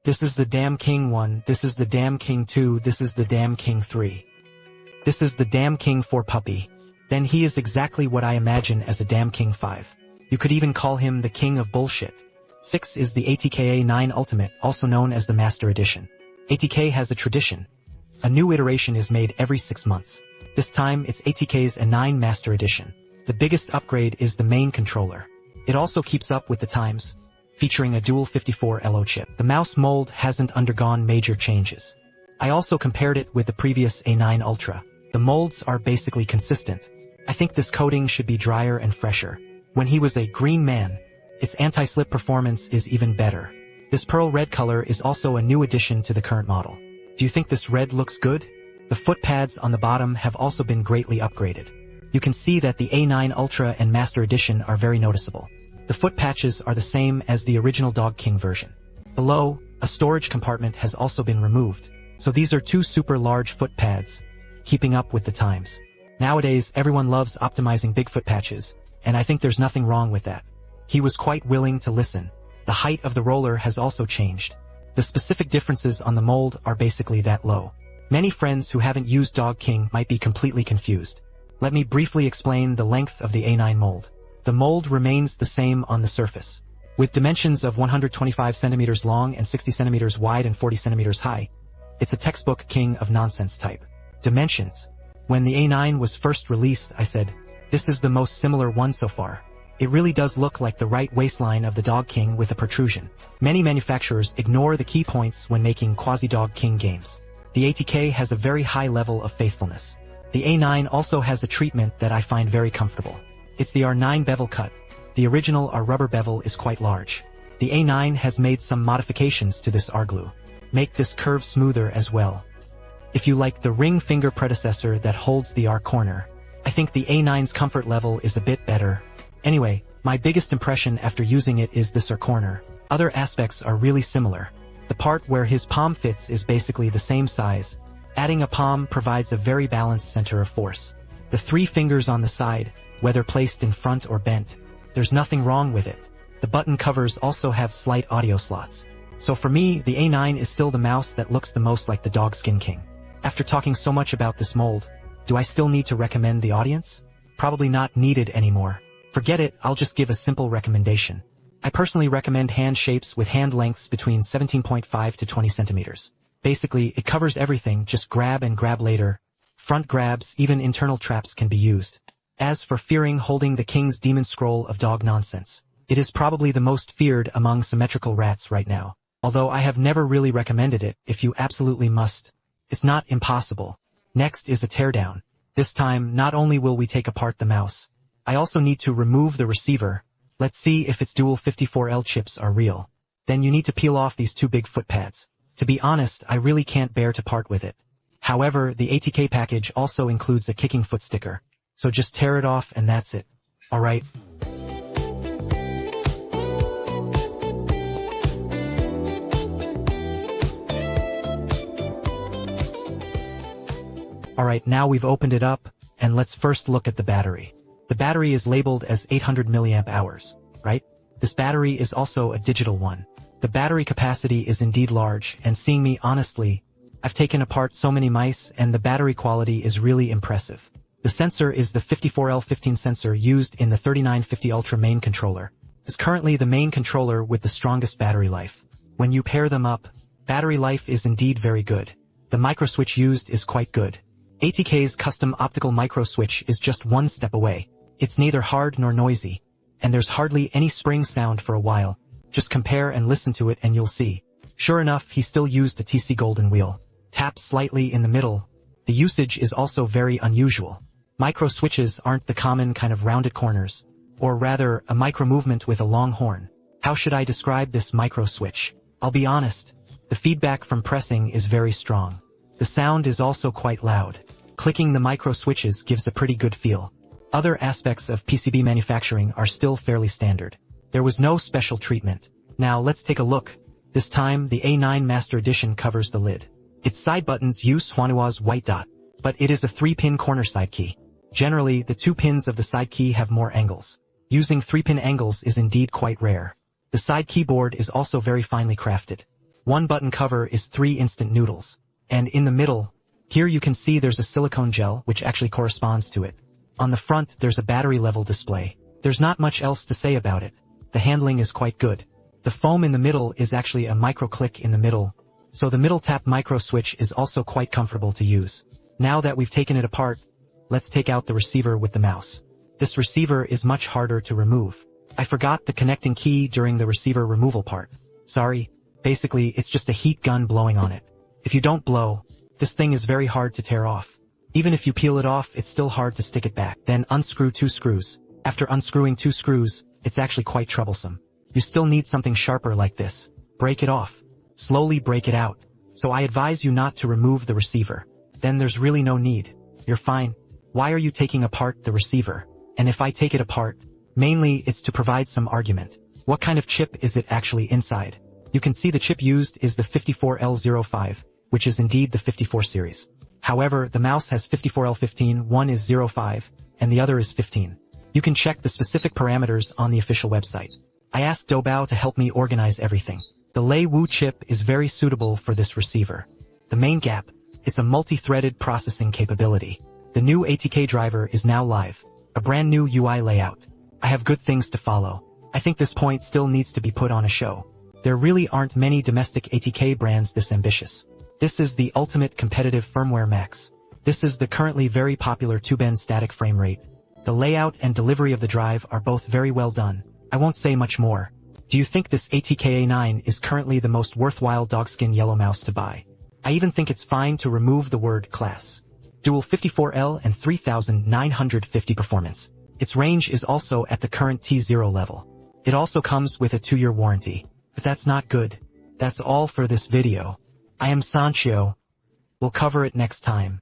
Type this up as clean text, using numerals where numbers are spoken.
This is the Damn King 1, this is the Damn King 2, this is the Damn King 3. This is the Damn King 4 puppy. Then he is exactly what I imagine as a Damn King 5. You could even call him the King of Bullshit. 6 is the ATK A9 Ultimate, also known as the Master Edition. ATK has a tradition. A new iteration is made every 6 months. This time it's ATK's A9 Master Edition. The biggest upgrade is the main controller. It also keeps up with the times, featuring a dual 54LO chip. The mouse mold hasn't undergone major changes. I also compared it with the previous A9 Ultra. The molds are basically consistent. I think this coating should be drier and fresher. When he was a green man, its anti-slip performance is even better. This pearl red color is also a new addition to the current model. Do you think this red looks good? The foot pads on the bottom have also been greatly upgraded. You can see that the A9 Ultra and Master Edition are very noticeable. The foot patches are the same as the original Dog King version. Below, a storage compartment has also been removed. So these are 2 super large foot pads, keeping up with the times. Nowadays, everyone loves optimizing big foot patches, and I think there's nothing wrong with that. He was quite willing to listen. The height of the roller has also changed. The specific differences on the mold are basically that low. Many friends who haven't used Dog King might be completely confused. Let me briefly explain the length of the A9 mold. The mold remains the same on the surface. With dimensions of 125 centimeters long and 60 centimeters wide and 40 centimeters high, it's a textbook king of nonsense type. Dimensions. When the A9 was first released, I said, this is the most similar one so far. It really does look like the right waistline of the Dog King with a protrusion. Many manufacturers ignore the key points when making quasi-Dog King games. The ATK has a very high level of faithfulness. The A9 also has a treatment that I find very comfortable. It's the R9 bevel cut. The original R rubber bevel is quite large. The A9 has made some modifications to this R glue. Make this curve smoother as well. If you like the ring finger predecessor that holds the R corner, I think the A9's comfort level is a bit better. Anyway, my biggest impression after using it is this R corner. Other aspects are really similar. The part where his palm fits is basically the same size. Adding a palm provides a very balanced center of force. The 3 fingers on the side, whether placed in front or bent, there's nothing wrong with it. The button covers also have slight audio slots. So for me, the A9 is still the mouse that looks the most like the Dog Skin King. After talking so much about this mold, do I still need to recommend the audience? Probably not needed anymore. Forget it, I'll just give a simple recommendation. I personally recommend hand shapes with hand lengths between 17.5 to 20 centimeters. Basically, it covers everything, just grab and grab later. Front grabs, even internal traps can be used. As for fearing holding the King's Demon Scroll of dog nonsense, it is probably the most feared among symmetrical rats right now. Although I have never really recommended it, if you absolutely must. It's not impossible. Next is a teardown. This time, not only will we take apart the mouse, I also need to remove the receiver. Let's see if its dual 54L chips are real. Then you need to peel off these 2 big foot pads. To be honest, I really can't bear to part with it. However, the ATK package also includes a kicking foot sticker. So just tear it off and that's it. Alright. Alright, now we've opened it up, and let's first look at the battery. The battery is labeled as 800 milliamp hours, right? This battery is also a digital one. The battery capacity is indeed large, and seeing me honestly, I've taken apart so many mice and the battery quality is really impressive. The sensor is the 54L15 sensor used in the 3950 Ultra main controller. It's currently the main controller with the strongest battery life. When you pair them up, battery life is indeed very good. The microswitch used is quite good. ATK's custom optical microswitch is just one step away. It's neither hard nor noisy, and there's hardly any spring sound for a while. Just compare and listen to it and you'll see. Sure enough, he still used a TC golden wheel. Tap slightly in the middle. The usage is also very unusual. Micro switches aren't the common kind of rounded corners, or rather, a micro movement with a long horn. How should I describe this micro switch? I'll be honest. The feedback from pressing is very strong. The sound is also quite loud. Clicking the micro switches gives a pretty good feel. Other aspects of PCB manufacturing are still fairly standard. There was no special treatment. Now let's take a look. This time, the A9 Master Edition covers the lid. Its side buttons use Huanua's white dot, but it is a 3-pin corner side key. Generally, the 2 pins of the side key have more angles. Using 3-pin angles is indeed quite rare. The side keyboard is also very finely crafted. One button cover is 3 instant noodles. And in the middle, here you can see there's a silicone gel which actually corresponds to it. On the front there's a battery level display. There's not much else to say about it. The handling is quite good. The foam in the middle is actually a micro click in the middle, so the middle tap micro switch is also quite comfortable to use. Now that we've taken it apart, let's take out the receiver with the mouse. This receiver is much harder to remove. I forgot the connecting key during the receiver removal part. Sorry, basically it's just a heat gun blowing on it. If you don't blow, this thing is very hard to tear off. Even if you peel it off, it's still hard to stick it back. Then unscrew 2 screws. After unscrewing 2 screws, it's actually quite troublesome. You still need something sharper like this. Break it off. Slowly break it out. So I advise you not to remove the receiver. Then there's really no need. You're fine. Why are you taking apart the receiver? And if I take it apart, mainly it's to provide some argument. What kind of chip is it actually inside? You can see the chip used is the 54L05, which is indeed the 54 series. However, the mouse has 54L15, one is 05, and the other is 15. You can check the specific parameters on the official website. I asked Doubao to help me organize everything. The Lei Wu chip is very suitable for this receiver. The main gap, it's a multi-threaded processing capability. The new ATK driver is now live. A brand new UI layout. I have good things to follow. I think this point still needs to be put on a show. There really aren't many domestic ATK brands this ambitious. This is the ultimate competitive firmware max. This is the currently very popular 2-bend static frame rate. The layout and delivery of the drive are both very well done. I won't say much more. Do you think this ATK A9 is currently the most worthwhile dogskin yellow mouse to buy? I even think it's fine to remove the word class. Dual 54L and 3950 performance. Its range is also at the current T0 level. It also comes with a 2-year warranty. But that's not good. That's all for this video. I am Sancho. We'll cover it next time.